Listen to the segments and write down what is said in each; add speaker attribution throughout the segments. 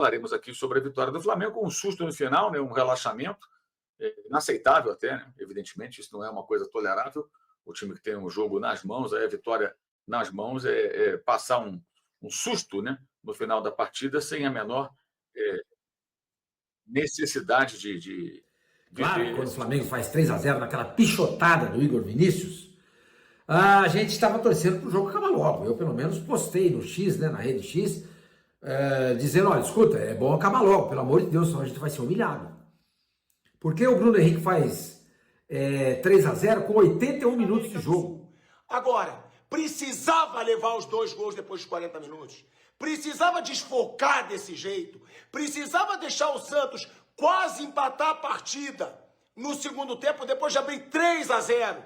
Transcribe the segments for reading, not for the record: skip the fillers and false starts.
Speaker 1: Falaremos aqui sobre a vitória do Flamengo, com um susto no final, né, um relaxamento, inaceitável até, né? Evidentemente, isso não é uma coisa tolerável. O time que tem um jogo nas mãos, aí a vitória nas mãos, passar um susto, né, no final da partida, sem a menor necessidade de
Speaker 2: Claro que
Speaker 1: viver
Speaker 2: quando o
Speaker 1: esse tipo de
Speaker 2: Flamengo
Speaker 1: situação.
Speaker 2: faz 3-0 naquela pichotada do Igor Vinícius, a gente estava torcendo para o jogo acabar logo. Eu, pelo menos, postei no X, né, na rede X, dizendo, olha, escuta, é bom acabar logo, pelo amor de Deus, senão a gente vai ser humilhado. Porque o Bruno Henrique faz 3-0 com 81 minutos de jogo.
Speaker 3: Agora, precisava levar os 2 gols depois dos 40 minutos. Precisava desfocar desse jeito. Precisava deixar o Santos quase empatar a partida no segundo tempo, depois de abrir 3-0.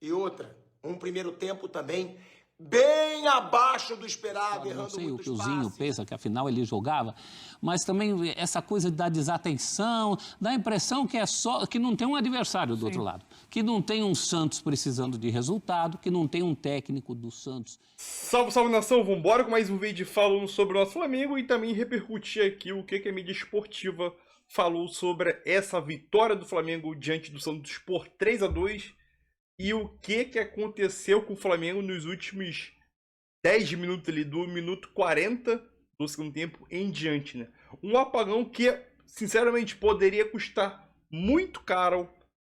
Speaker 3: E outra, um primeiro tempo também bem abaixo do esperado, errando
Speaker 4: não sei o
Speaker 3: muitos
Speaker 4: que o Zinho
Speaker 3: passes.
Speaker 4: pensa, que afinal ele jogava, mas também essa coisa da desatenção, dá a impressão que que não tem um adversário do outro lado, que não tem um Santos precisando de resultado, que não tem um técnico do Santos.
Speaker 5: Salve, salve nação, vambora com mais um vídeo falando sobre o nosso Flamengo e também repercutir aqui o que a mídia esportiva falou sobre essa vitória do Flamengo diante do Santos por 3-2 e o que aconteceu com o Flamengo nos últimos 10 minutos ali, do minuto 40 do segundo tempo em diante, né? Um apagão que, sinceramente, poderia custar muito caro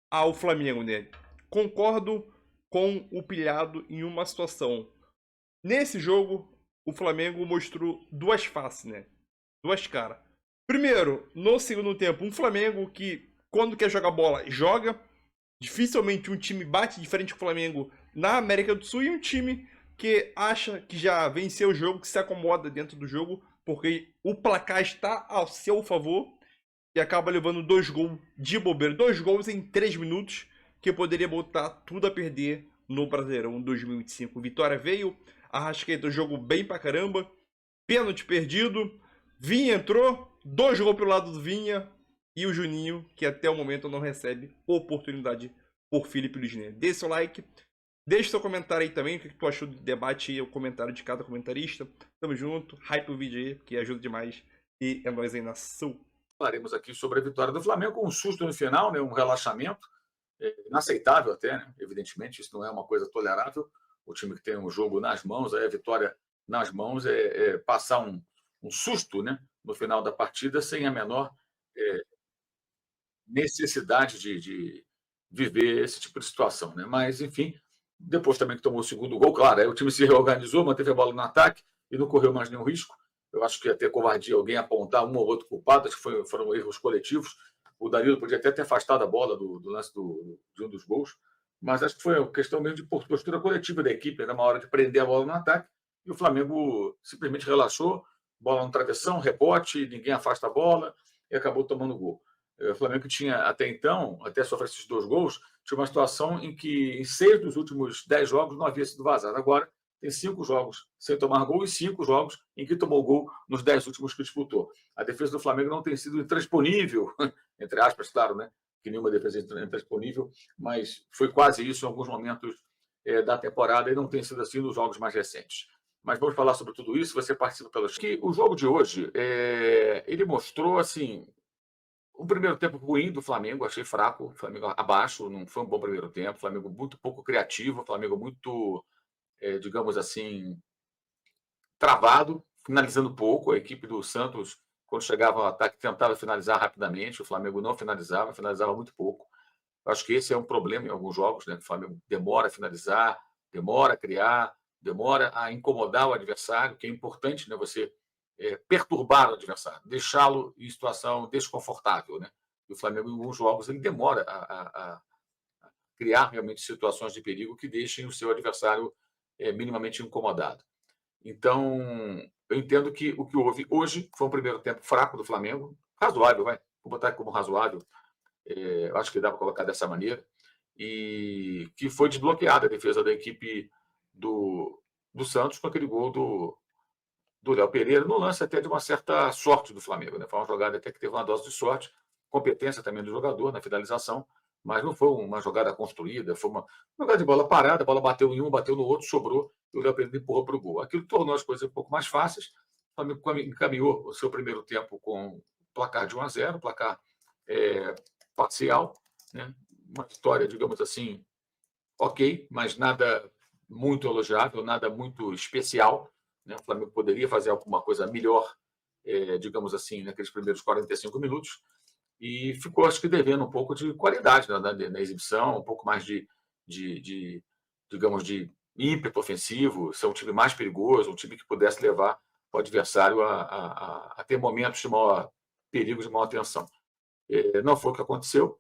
Speaker 5: ao Flamengo, né? Concordo com o pilhado em uma situação. Nesse jogo, o Flamengo mostrou duas faces, né? Duas caras. Primeiro, no segundo tempo, um Flamengo que, quando quer jogar bola, joga. Dificilmente um time bate de frente com o Flamengo na América do Sul e um time que acha que já venceu o jogo, que se acomoda dentro do jogo, porque o placar está ao seu favor e acaba levando 2 gols de bobeira. 2 gols em 3 minutos, que poderia botar tudo a perder no Brasileirão 2025. Vitória veio, Arrascaeta jogou bem pra caramba, pênalti perdido, Vinha entrou, 2 gols pro lado do Vinha, e o Juninho, que até o momento não recebe oportunidade por Felipe Luiz. Deixe seu like, deixe seu comentário aí também, o que tu achou do debate e o comentário de cada comentarista. Tamo junto, hype o vídeo aí, que ajuda demais. E é nóis aí, nação.
Speaker 1: Falaremos aqui sobre a vitória do Flamengo, com um susto no final, né, um relaxamento, inaceitável até, né? Evidentemente, isso não é uma coisa tolerável. O time que tem um jogo nas mãos, aí a vitória nas mãos, passar um susto, né, no final da partida, sem a menor necessidade de viver esse tipo de situação, né? Mas, enfim, depois também que tomou o segundo gol, claro, aí o time se reorganizou, manteve a bola no ataque e não correu mais nenhum risco. Eu acho que ia ter covardia alguém apontar um ou outro culpado, acho que foram erros coletivos. O Danilo podia até ter afastado a bola do lance de um dos gols, mas acho que foi uma questão mesmo de postura coletiva da equipe. Era uma hora de prender a bola no ataque e o Flamengo simplesmente relaxou, bola no travessão, rebote, ninguém afasta a bola e acabou tomando gol. O Flamengo tinha, até então, até sofrer esses 2 gols, tinha uma situação em que em 6 dos últimos 10 jogos não havia sido vazado. Agora tem 5 jogos sem tomar gol e 5 jogos em que tomou gol nos 10 últimos que disputou. A defesa do Flamengo não tem sido intransponível, entre aspas, claro, né? Que nenhuma defesa é intransponível, mas foi quase isso em alguns momentos da temporada e não tem sido assim nos jogos mais recentes. Mas vamos falar sobre tudo isso. Você participa pelo que o jogo de hoje ele mostrou assim um primeiro tempo ruim do Flamengo, achei fraco, o Flamengo abaixo, não foi um bom primeiro tempo, o Flamengo muito pouco criativo, o Flamengo muito, digamos assim, travado, finalizando pouco. A equipe do Santos, quando chegava ao ataque, tentava finalizar rapidamente, o Flamengo não finalizava, finalizava muito pouco. Eu acho que esse é um problema em alguns jogos, né? O Flamengo demora a finalizar, demora a criar, demora a incomodar o adversário, que é importante, né? Você perturbar o adversário, deixá-lo em situação desconfortável, né? E o Flamengo, em alguns jogos, ele demora a criar realmente situações de perigo que deixem o seu adversário minimamente incomodado. Então, eu entendo que o que houve hoje foi um primeiro tempo fraco do Flamengo, razoável, vou botar como razoável, eu acho que dá para colocar dessa maneira, e que foi desbloqueada a defesa da equipe do Santos com aquele gol do Léo Pereira, no lance até de uma certa sorte do Flamengo, né? Foi uma jogada até que teve uma dose de sorte, competência também do jogador na finalização, mas não foi uma jogada construída, foi uma jogada de bola parada, a bola bateu em um, bateu no outro, sobrou, e o Léo Pereira empurrou para o gol. Aquilo tornou as coisas um pouco mais fáceis, O Flamengo encaminhou o seu primeiro tempo com placar de 1-0, placar parcial, né? Uma vitória, digamos assim, ok, mas nada muito elogiável, nada muito especial, né? O Flamengo poderia fazer alguma coisa melhor, digamos assim, naqueles primeiros 45 minutos, e ficou, acho que, devendo um pouco de qualidade na exibição, um pouco mais digamos, de ímpeto ofensivo, ser um time mais perigoso, um time que pudesse levar o adversário a ter momentos de maior perigo, de maior tensão. Não foi o que aconteceu,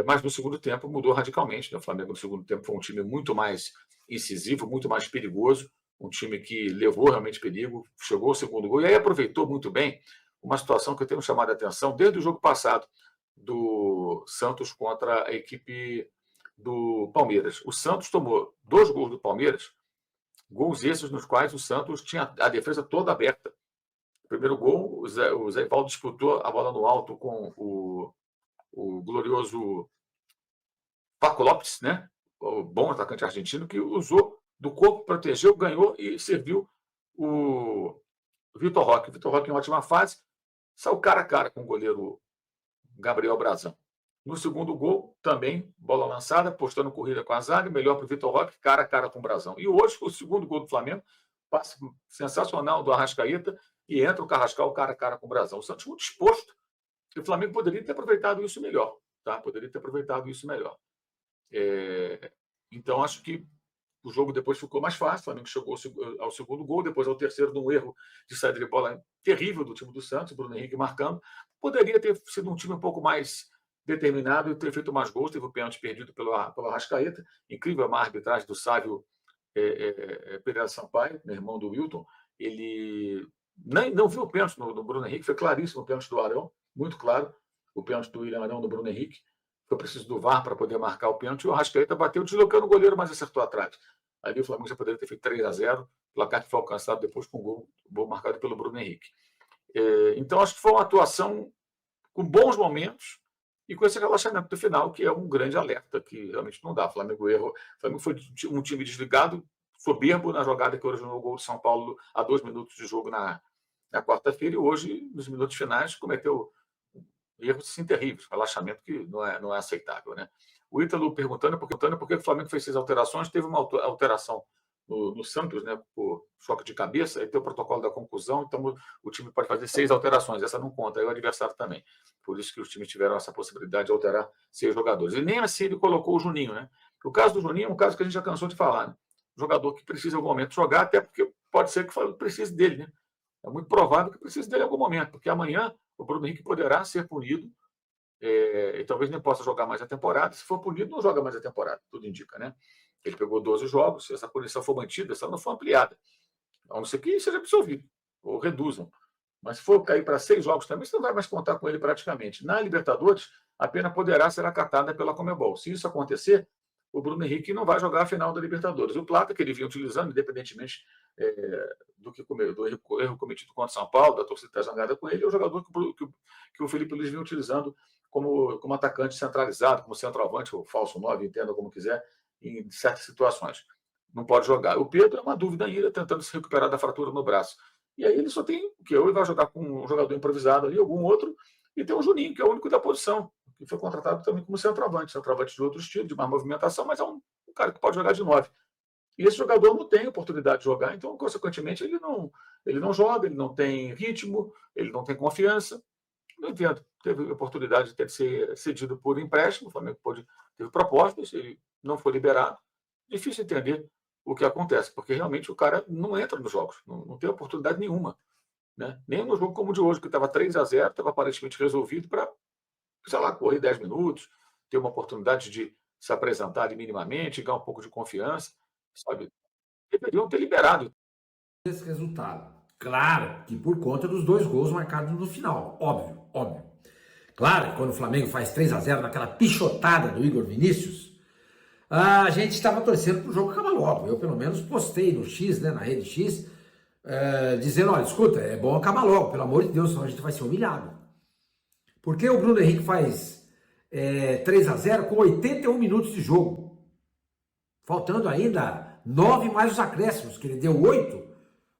Speaker 1: mas no segundo tempo mudou radicalmente, né? O Flamengo no segundo tempo foi um time muito mais incisivo, muito mais perigoso, um time que levou realmente perigo, chegou ao segundo gol e aí aproveitou muito bem uma situação que eu tenho chamado a atenção desde o jogo passado do Santos contra a equipe do Palmeiras. O Santos tomou 2 gols do Palmeiras, gols esses nos quais o Santos tinha a defesa toda aberta. O primeiro gol, o Zé Ivaldo disputou a bola no alto com o glorioso Paco Lopes, né? O bom atacante argentino, que usou do corpo, protegeu, ganhou e serviu o Vitor Roque. Vitor Roque em ótima fase, saiu cara a cara com o goleiro Gabriel Brazão. No segundo gol, também, bola lançada, postando corrida com a zaga, melhor para o Vitor Roque, cara a cara com o Brazão. E hoje, o segundo gol do Flamengo, passe sensacional do Arrascaeta, e entra o Carrascal cara a cara com o Brazão. O Santos muito exposto, e o Flamengo poderia ter aproveitado isso melhor. Tá? Poderia ter aproveitado isso melhor. Então, acho que o jogo depois ficou mais fácil. O Flamengo chegou ao segundo gol, depois ao terceiro, num erro de saída de bola terrível do time do Santos, Bruno Henrique marcando. Poderia ter sido um time um pouco mais determinado e ter feito mais gols. Teve o pênalti perdido pelo Arrascaeta. Incrível a arbitragem do Sávio Pereira Sampaio, meu irmão do Wilton. Ele não viu o pênalti no Bruno Henrique, foi claríssimo o pênalti do Arão, muito claro, o pênalti do William Arão no Bruno Henrique. Foi preciso do VAR para poder marcar o pênalti, e o Arrascaeta bateu deslocando o goleiro, mas acertou atrás. Ali o Flamengo já poderia ter feito 3-0, o placar que foi alcançado depois com o gol marcado pelo Bruno Henrique. Então, acho que foi uma atuação com bons momentos e com esse relaxamento do final, que é um grande alerta, que realmente não dá. O Flamengo foi um time desligado, soberbo na jogada que originou o gol de São Paulo a 2 minutos de jogo na quarta-feira, e hoje, nos minutos finais, cometeu erros sim, terríveis, relaxamento que não é aceitável, né? O Ítalo perguntando por que o Flamengo fez 6 alterações, teve uma alteração no Santos, né, por choque de cabeça, aí tem o protocolo da conclusão, então o time pode fazer 6 alterações, essa não conta, aí o adversário também. Por isso que os times tiveram essa possibilidade de alterar 6 jogadores. E nem assim ele colocou o Juninho, né? O caso do Juninho é um caso que a gente já cansou de falar, né? Um jogador que precisa em algum momento jogar, até porque pode ser que precise dele, né? É muito provável que precise dele em algum momento, porque amanhã o Bruno Henrique poderá ser punido e talvez nem possa jogar mais a temporada. Se for punido, não joga mais a temporada, tudo indica, né? Ele pegou 12 jogos, se essa punição for mantida, se ela não for ampliada, a não ser que seja absolvido ou reduzam. Mas se for cair para 6 jogos também, você não vai mais contar com ele praticamente. Na Libertadores, a pena poderá ser acatada pela Conmebol. Se isso acontecer, o Bruno Henrique não vai jogar a final da Libertadores. O Plata, que ele vinha utilizando, independentemente do erro cometido contra o São Paulo, da torcida estar zangada com ele, é o jogador que o Felipe Luiz vinha utilizando como atacante centralizado, como centroavante, ou falso 9, entenda como quiser, em certas situações. Não pode jogar. O Pedro é uma dúvida ainda, tentando se recuperar da fratura no braço. E aí ele só tem o que? Ou ele vai jogar com um jogador improvisado ali, algum outro, e tem o Juninho, que é o único da posição, que foi contratado também como centroavante de outro estilo, de mais movimentação, mas é um cara que pode jogar de 9. E esse jogador não tem oportunidade de jogar, então, consequentemente, ele não joga, ele não tem ritmo, ele não tem confiança. Não entendo. Teve oportunidade de ter ser cedido por empréstimo, o Flamengo teve propostas, ele não foi liberado. Difícil entender o que acontece, porque realmente o cara não entra nos jogos, não tem oportunidade nenhuma. Né? Nem no jogo como o de hoje, que estava 3-0, estava aparentemente resolvido para, sei lá, correr 10 minutos, ter uma oportunidade de se apresentar minimamente, ganhar um pouco de confiança, sabe? Deveriam ter liberado
Speaker 2: esse resultado. Claro que por conta dos 2 gols marcados no final, óbvio. Claro que quando o Flamengo faz 3-0 naquela pichotada do Igor Vinícius, a gente estava torcendo para o jogo acabar logo. Eu, pelo menos, postei no X, né, na rede X, dizendo, olha, escuta, é bom acabar logo, pelo amor de Deus, senão a gente vai ser humilhado. Porque o Bruno Henrique faz 3-0 com 81 minutos de jogo. Faltando ainda 9 mais os acréscimos, que ele deu 8.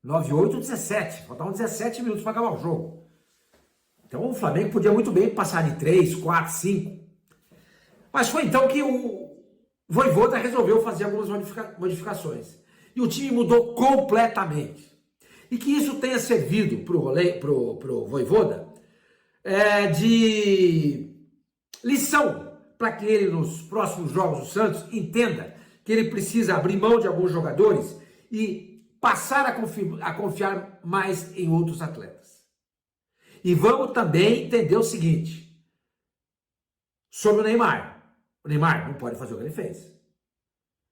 Speaker 2: 9-8, 17. Faltavam 17 minutos para acabar o jogo. Então o Flamengo podia muito bem passar de 3, 4, 5. Mas foi então que o Vojvoda resolveu fazer algumas modificações. E o time mudou completamente. E que isso tenha servido pro Vojvoda de lição para que ele, nos próximos jogos do Santos, entenda que ele precisa abrir mão de alguns jogadores e passar a confiar mais em outros atletas. E vamos também entender o seguinte, sobre o Neymar. O Neymar não pode fazer o que ele fez.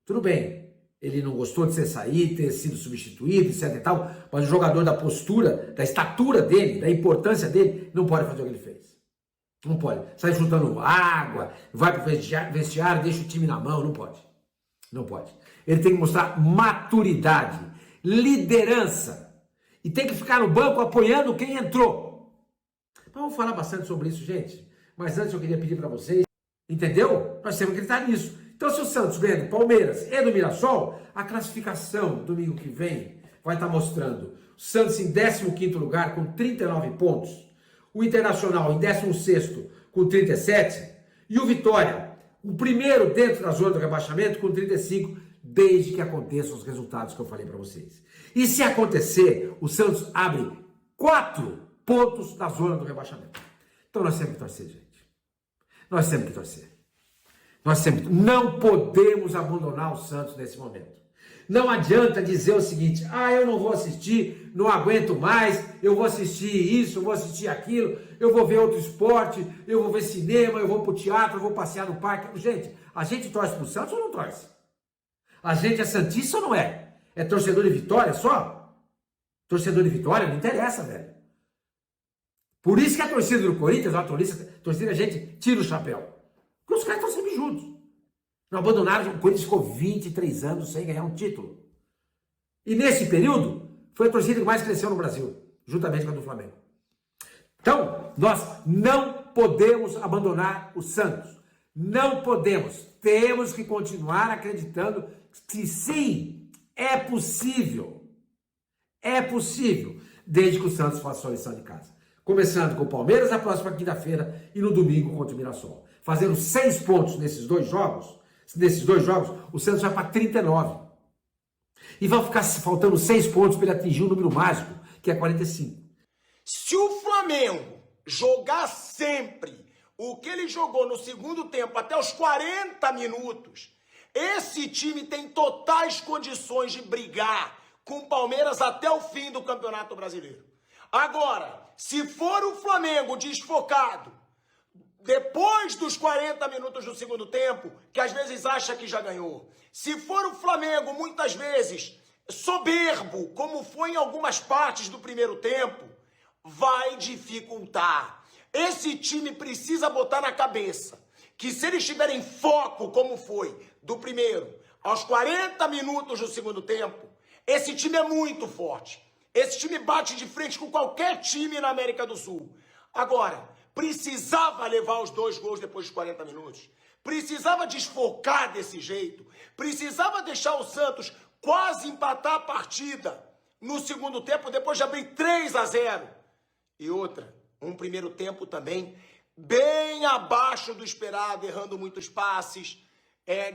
Speaker 2: Tudo bem, ele não gostou de sair, ter sido substituído, etc e tal, mas o jogador da postura, da estatura dele, da importância dele, não pode fazer o que ele fez. Não pode. Sai chutando água, vai para o vestiário, deixa o time na mão, não pode. Não pode. Ele tem que mostrar maturidade, liderança. E tem que ficar no banco apoiando quem entrou. Vamos falar bastante sobre isso, gente. Mas antes eu queria pedir para vocês, entendeu? Nós temos que acreditar nisso. Então, se o Santos ganha do Palmeiras e do Mirassol, a classificação domingo que vem vai estar mostrando o Santos em 15º lugar com 39 pontos, o Internacional em 16º com 37 e o Vitória, o primeiro dentro da zona do rebaixamento com 35, desde que aconteçam os resultados que eu falei para vocês. E se acontecer, o Santos abre 4 pontos da zona do rebaixamento. Então nós temos que torcer, gente. Nós temos que torcer. Nós sempre não podemos abandonar o Santos nesse momento. Não adianta dizer o seguinte, eu não vou assistir, não aguento mais, eu vou assistir isso, eu vou assistir aquilo, eu vou ver outro esporte, eu vou ver cinema, eu vou pro teatro, eu vou passear no parque. Gente, a gente torce pro Santos ou não torce? A gente é santista ou não é? É torcedor de Vitória só? Torcedor de Vitória não interessa, velho. Por isso que a torcida do Corinthians, a torcida a gente tira o chapéu. Porque os caras estão sempre juntos. Não abandonaram, o Corinthians ficou 23 anos sem ganhar um título. E nesse período, foi a torcida que mais cresceu no Brasil, juntamente com a do Flamengo. Então, nós não podemos abandonar o Santos. Não podemos. Temos que continuar acreditando que sim, é possível. É possível, desde que o Santos faça sua lição de casa. Começando com o Palmeiras na próxima quinta-feira e no domingo contra o Mirassol. Fazendo 6 pontos nesses dois jogos, o Santos vai para 39. E vão ficar faltando 6 pontos para ele atingir o número mágico, que é 45.
Speaker 3: Se o Flamengo jogar sempre o que ele jogou no segundo tempo até os 40 minutos, esse time tem totais condições de brigar com o Palmeiras até o fim do Campeonato Brasileiro. Agora, se for o Flamengo desfocado, depois dos 40 minutos do segundo tempo, que às vezes acha que já ganhou, se for o Flamengo muitas vezes soberbo, como foi em algumas partes do primeiro tempo, vai dificultar. Esse time precisa botar na cabeça que se eles tiverem foco, como foi do primeiro aos 40 minutos do segundo tempo, esse time é muito forte. Esse time bate de frente com qualquer time na América do Sul. Agora, precisava levar os 2 gols depois dos 40 minutos. Precisava desfocar desse jeito. Precisava deixar o Santos quase empatar a partida no segundo tempo, depois de abrir 3-0. E outra, um primeiro tempo também bem abaixo do esperado, errando muitos passes,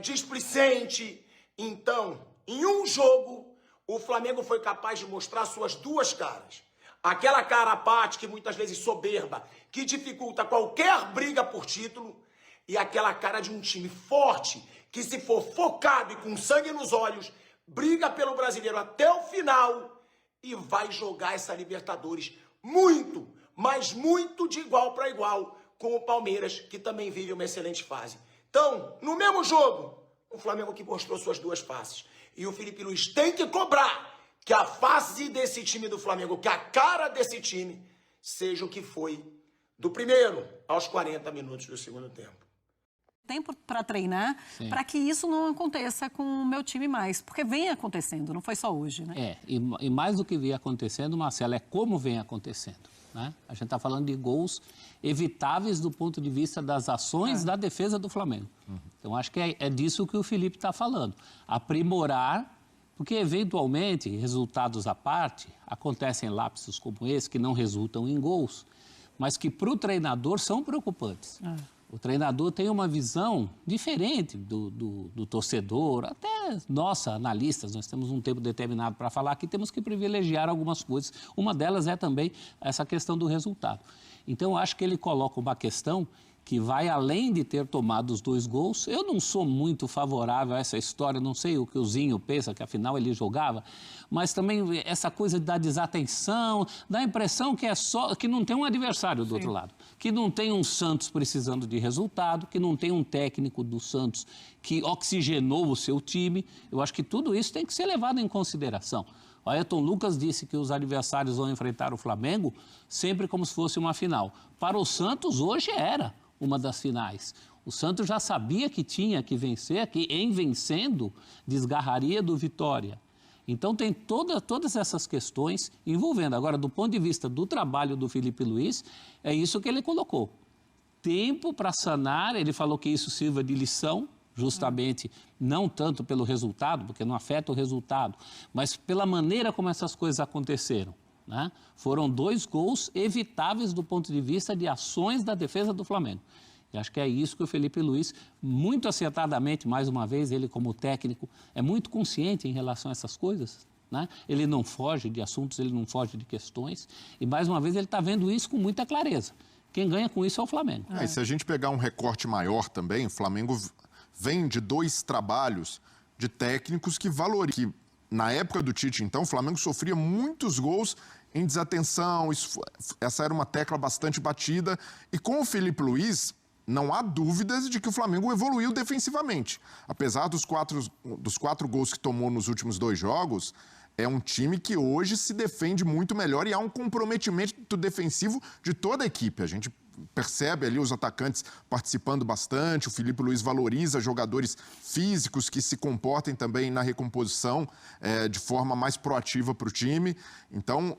Speaker 3: displicente. Então, em um jogo, o Flamengo foi capaz de mostrar suas duas caras. Aquela cara apática e muitas vezes soberba, que dificulta qualquer briga por título, e aquela cara de um time forte, que se for focado e com sangue nos olhos, briga pelo Brasileiro até o final e vai jogar essa Libertadores muito, mas muito de igual para igual com o Palmeiras, que também vive uma excelente fase. Então, no mesmo jogo, o Flamengo que mostrou suas duas faces. E o Felipe Luiz tem que cobrar que a face desse time do Flamengo, que a cara desse time, seja o que foi do primeiro aos 40 minutos do segundo tempo.
Speaker 6: Tempo para treinar, para que isso não aconteça com o meu time mais. Porque vem acontecendo, não foi só hoje, né?
Speaker 4: E mais do que vem acontecendo, Marcelo, é como vem acontecendo, né? A gente está falando de gols evitáveis do ponto de vista das ações da defesa do Flamengo. Então, acho que é disso que o Felipe está falando. Aprimorar Porque, eventualmente, resultados à parte, acontecem lapsos como esse, que não resultam em gols, mas que para o treinador são preocupantes. O treinador tem uma visão diferente do torcedor, até nós, analistas, nós temos um tempo determinado para falar que temos que privilegiar algumas coisas. Uma delas é também essa questão do resultado. Então, eu acho que ele coloca uma questão que vai além de ter tomado os 2 gols. Eu não sou muito favorável a essa história, não sei o que o Zinho pensa, que afinal ele jogava, mas também essa coisa da desatenção, dá a impressão que que não tem um adversário do outro lado, que não tem um Santos precisando de resultado, que não tem um técnico do Santos que oxigenou o seu time. Eu acho que tudo isso tem que ser levado em consideração. O Ayrton Lucas disse que os adversários vão enfrentar o Flamengo sempre como se fosse uma final. Para o Santos, hoje era uma das finais. O Santos já sabia que tinha que vencer, que em vencendo desgarraria do Vitória. Então tem todas essas questões envolvendo. Agora, do ponto de vista do trabalho do Felipe Luiz, é isso que ele colocou. Tempo para sanar, ele falou que isso sirva de lição, justamente não tanto pelo resultado, porque não afeta o resultado, mas pela maneira como essas coisas aconteceram. Né? Foram 2 gols evitáveis do ponto de vista de ações da defesa do Flamengo. E acho que é isso que o Felipe Luiz, muito acertadamente, mais uma vez, ele como técnico, é muito consciente em relação a essas coisas. Né? Ele não foge de assuntos, ele não foge de questões. E, mais uma vez, ele está vendo isso com muita clareza. Quem ganha com isso é o Flamengo.
Speaker 7: E se a gente pegar um recorte maior também, o Flamengo vem de 2 trabalhos de técnicos que valorizam. Na época do Tite, então, o Flamengo sofria muitos gols em desatenção, essa era uma tecla bastante batida. E com o Felipe Luiz, não há dúvidas de que o Flamengo evoluiu defensivamente. Apesar dos 4 gols que tomou nos últimos 2 jogos, é um time que hoje se defende muito melhor e há um comprometimento defensivo de toda a equipe. A gente percebe ali os atacantes participando bastante, o Felipe Luiz valoriza jogadores físicos que se comportem também na recomposição de forma mais proativa para o time. Então,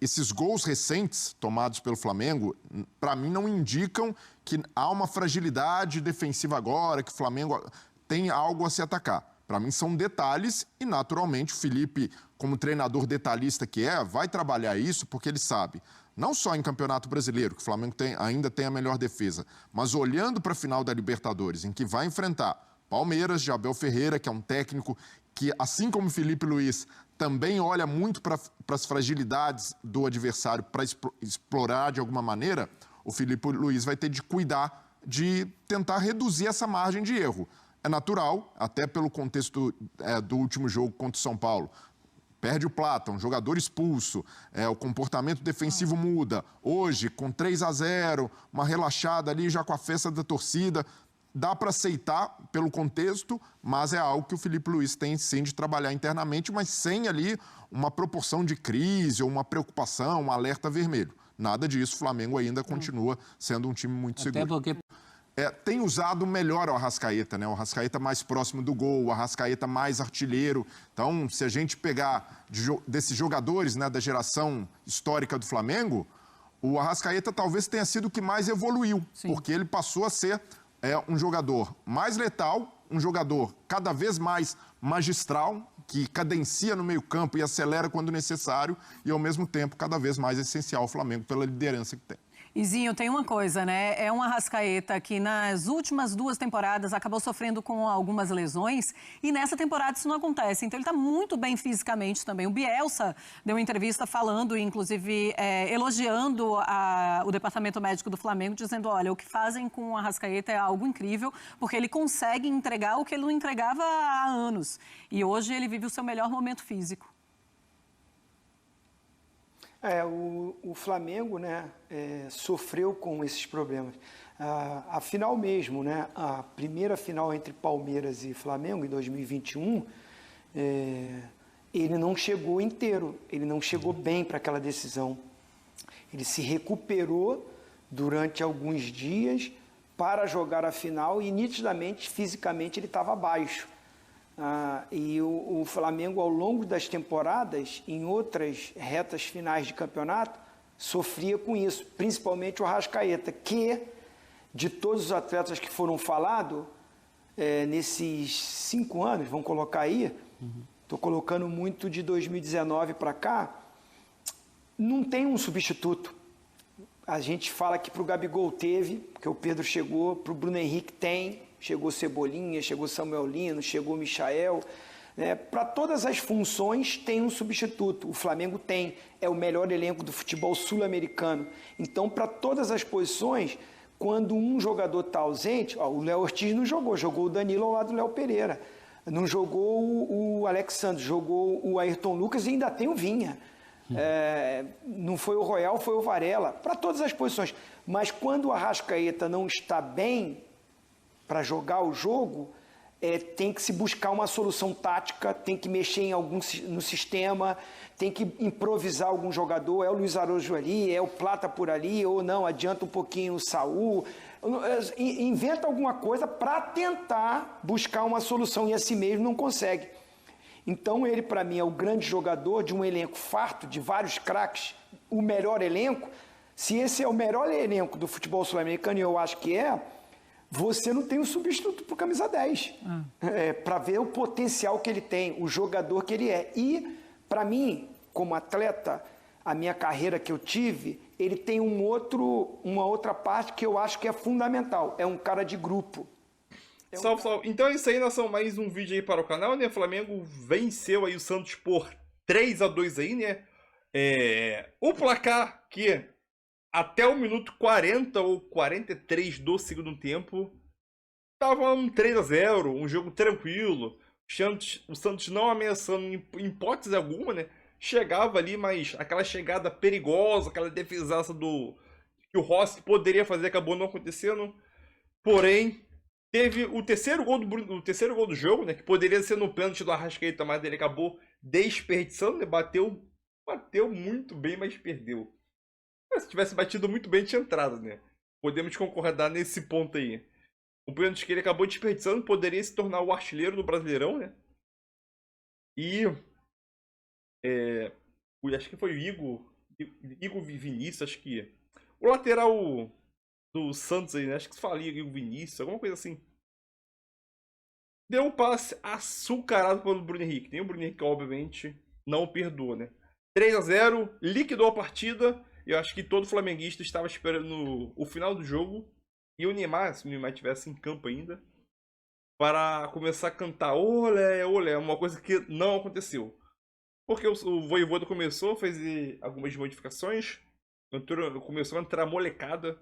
Speaker 7: esses gols recentes tomados pelo Flamengo, para mim, não indicam que há uma fragilidade defensiva agora, que o Flamengo tem algo a se atacar. Para mim, são detalhes e, naturalmente, o Felipe, como treinador detalhista que vai trabalhar isso porque ele sabe, não só em Campeonato Brasileiro, que o Flamengo ainda tem a melhor defesa, mas olhando para a final da Libertadores, em que vai enfrentar Palmeiras, de Abel Ferreira, que é um técnico que, assim como o Felipe Luiz, também olha muito para as fragilidades do adversário para explorar de alguma maneira, o Felipe Luiz vai ter de cuidar de tentar reduzir essa margem de erro. É natural, até pelo contexto do último jogo contra o São Paulo. Perde o Plata, um jogador expulso, o comportamento defensivo muda. Hoje, com 3-0, uma relaxada ali já com a festa da torcida, dá para aceitar pelo contexto, mas é algo que o Felipe Luiz tem sim de trabalhar internamente, mas sem ali uma proporção de crise ou uma preocupação, um alerta vermelho. Nada disso, o Flamengo ainda continua sendo um time muito seguro.
Speaker 4: Até porque...
Speaker 7: tem usado melhor o Arrascaeta, né? O Arrascaeta mais próximo do gol, o Arrascaeta mais artilheiro. Então, se a gente pegar desses jogadores, né, da geração histórica do Flamengo, o Arrascaeta talvez tenha sido o que mais evoluiu, porque ele passou a ser um jogador mais letal, um jogador cada vez mais magistral, que cadencia no meio-campo e acelera quando necessário, e ao mesmo tempo cada vez mais essencial ao Flamengo pela liderança que tem.
Speaker 6: Izinho, tem uma coisa, né? É um Arrascaeta que nas últimas 2 temporadas acabou sofrendo com algumas lesões e nessa temporada isso não acontece. Então ele está muito bem fisicamente também. O Bielsa deu uma entrevista falando, inclusive elogiando o departamento médico do Flamengo, dizendo, olha, o que fazem com o Arrascaeta é algo incrível, porque ele consegue entregar o que ele não entregava há anos. E hoje ele vive o seu melhor momento físico.
Speaker 8: O Flamengo, né, sofreu com esses problemas. A final mesmo, né, a primeira final entre Palmeiras e Flamengo, em 2021, ele não chegou inteiro, ele não chegou bem para aquela decisão. Ele se recuperou durante alguns dias para jogar a final e, nitidamente, fisicamente, ele estava abaixo. E o Flamengo, ao longo das temporadas, em outras retas finais de campeonato, sofria com isso, principalmente o Arrascaeta, que, de todos os atletas que foram falados, nesses 5 anos, vamos colocar aí, Estou colocando muito de 2019 para cá. Não tem um substituto. A gente fala que para o Gabigol teve, porque o Pedro chegou, para o Bruno Henrique tem, chegou Cebolinha, chegou Samuel Lino, chegou Michael. Para todas as funções tem um substituto. O Flamengo tem, é o melhor elenco do futebol sul-americano. Então, para todas as posições, quando um jogador está ausente, o Léo Ortiz não jogou, jogou o Danilo ao lado do Léo Pereira. Não jogou o Alexandre, jogou o Ayrton Lucas e ainda tem o Vinha. Não foi o Royal, foi o Varela, para todas as posições. Mas quando o Arrascaeta não está bem para jogar o jogo, tem que se buscar uma solução tática, tem que mexer no sistema, tem que improvisar algum jogador, é o Luiz Araújo ali, é o Plata por ali, ou não, adianta um pouquinho o Saul, inventa alguma coisa para tentar buscar uma solução, e assim mesmo não consegue. Então ele, para mim, é o grande jogador de um elenco farto, de vários craques, o melhor elenco. Se esse é o melhor elenco do futebol sul-americano, e eu acho que você não tem um substituto para o camisa 10. Para ver o potencial que ele tem, o jogador que ele é. E, para mim, como atleta, a minha carreira que eu tive, ele tem uma outra parte que eu acho que é fundamental. É um cara de grupo.
Speaker 5: Salve, salve. Então é isso aí, nação. Mais um vídeo aí para o canal, né? O Flamengo venceu aí o Santos por 3-2 aí, né? O placar que até o minuto 40 ou 43 do segundo tempo tava um 3-0, um jogo tranquilo. O Santos não ameaçando em hipótese alguma, né? Chegava ali, mas aquela chegada perigosa, aquela defesaça que o Rossi poderia fazer, acabou não acontecendo. Porém, teve o terceiro gol do jogo, né? Que poderia ser no pênalti do Arrascaeta, mas ele acabou desperdiçando, né? Bateu muito bem, mas perdeu. Se tivesse batido muito bem, tinha entrado, né? Podemos concordar nesse ponto aí. O pênalti que ele acabou desperdiçando poderia se tornar o artilheiro do Brasileirão, né? E acho que foi o Igor Vinícius, acho que o lateral do Santos aí, né? Acho que se fala Igor Vinícius, alguma coisa assim. Deu um passe açucarado pelo Bruno Henrique. Tem o Bruno Henrique, obviamente, não perdoa, né? 3-0, liquidou a partida. Eu acho que todo flamenguista estava esperando o final do jogo e o Neymar, se o Neymar estivesse em campo ainda, para começar a cantar olé, olé, uma coisa que não aconteceu. Porque o Vojvoda fez algumas modificações, começou a entrar molecada,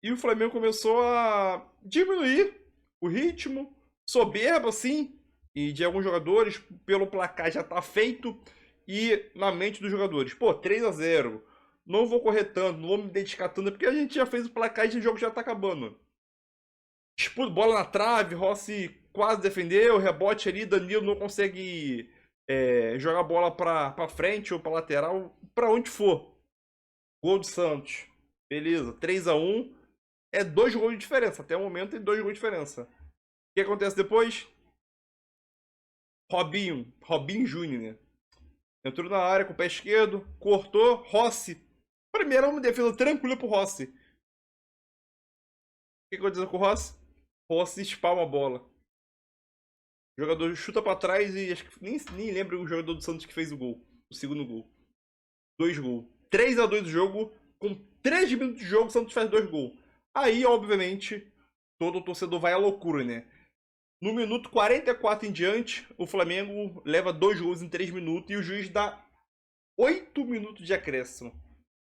Speaker 5: e o Flamengo começou a diminuir o ritmo, soberbo assim, e de alguns jogadores, pelo placar já tá feito, e na mente dos jogadores, 3-0. Não vou correr tanto, não vou me dedicar tanto, porque a gente já fez o placar e o jogo já tá acabando. Disputa, bola na trave, Rossi quase defendeu, rebote ali, Danilo não consegue jogar a bola pra frente ou pra lateral, pra onde for. Gol do Santos. Beleza, 3-1. É 2 gols de diferença, até o momento é 2 gols de diferença. O que acontece depois? Robinho Júnior, né? Entrou na área com o pé esquerdo, cortou, Rossi. Primeiro, uma defesa tranquila pro Rossi. O que aconteceu com o Rossi? Rossi espalma a bola. O jogador chuta pra trás e acho que nem lembro o jogador do Santos que fez o gol. O segundo gol. 2 gols. 3-2 o jogo. Com 3 minutos de jogo, o Santos faz 2 gols. Aí, obviamente, todo torcedor vai à loucura, né? No minuto 44 em diante, o Flamengo leva 2 gols em 3 minutos e o juiz dá 8 minutos de acréscimo.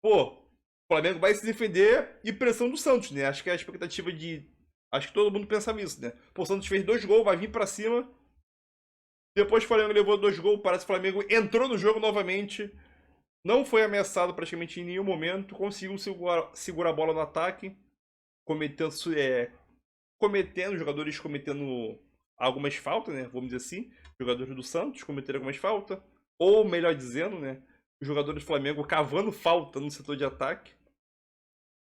Speaker 5: O Flamengo vai se defender e pressão do Santos, né? Acho que é a expectativa acho que todo mundo pensava isso, né? O Santos fez 2 gols, vai vir pra cima. Depois o Flamengo levou 2 gols, parece que o Flamengo entrou no jogo novamente. Não foi ameaçado praticamente em nenhum momento. Conseguiu segurar a bola no ataque. Jogadores cometendo algumas faltas, né? Vamos dizer assim. Jogadores do Santos cometeram algumas faltas. Ou melhor dizendo, né? Os jogadores do Flamengo cavando falta no setor de ataque.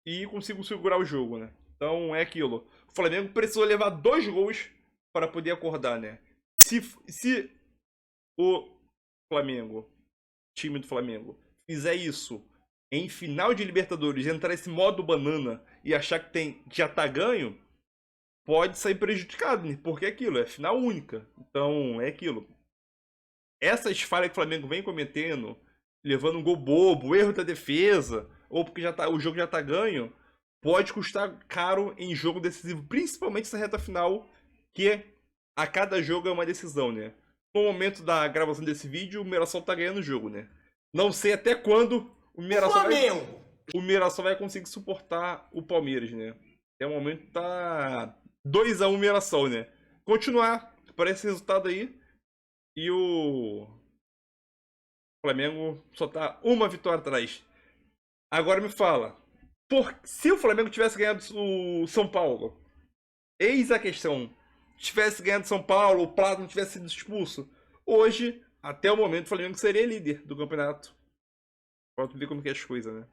Speaker 5: E conseguiu segurar o jogo, né? Então é aquilo. O Flamengo precisou levar 2 gols para poder acordar, né? Se o Flamengo, time do Flamengo, fizer isso em final de Libertadores, entrar nesse modo banana e achar que já tá ganho, pode sair prejudicado, né? Porque é aquilo, é final única. Então é aquilo. essas falhas que o Flamengo vem cometendo, levando um gol bobo, erro da defesa, ou porque o jogo já tá ganho, pode custar caro em jogo decisivo, principalmente essa reta final, que a cada jogo é uma decisão, né? No momento da gravação desse vídeo, o Mirassol tá ganhando o jogo, né? Não sei até quando o Mirassol vai conseguir suportar o Palmeiras, né? Até o momento tá 2-1 Mirassol, né? Continuar para esse resultado aí. E o Flamengo só tá uma vitória atrás. Agora me fala, se o Flamengo tivesse ganhado o São Paulo, eis a questão, tivesse ganhado São Paulo, o Prato não tivesse sido expulso, hoje, até o momento, o Flamengo seria líder do campeonato. Pode ver como que é as coisas, né?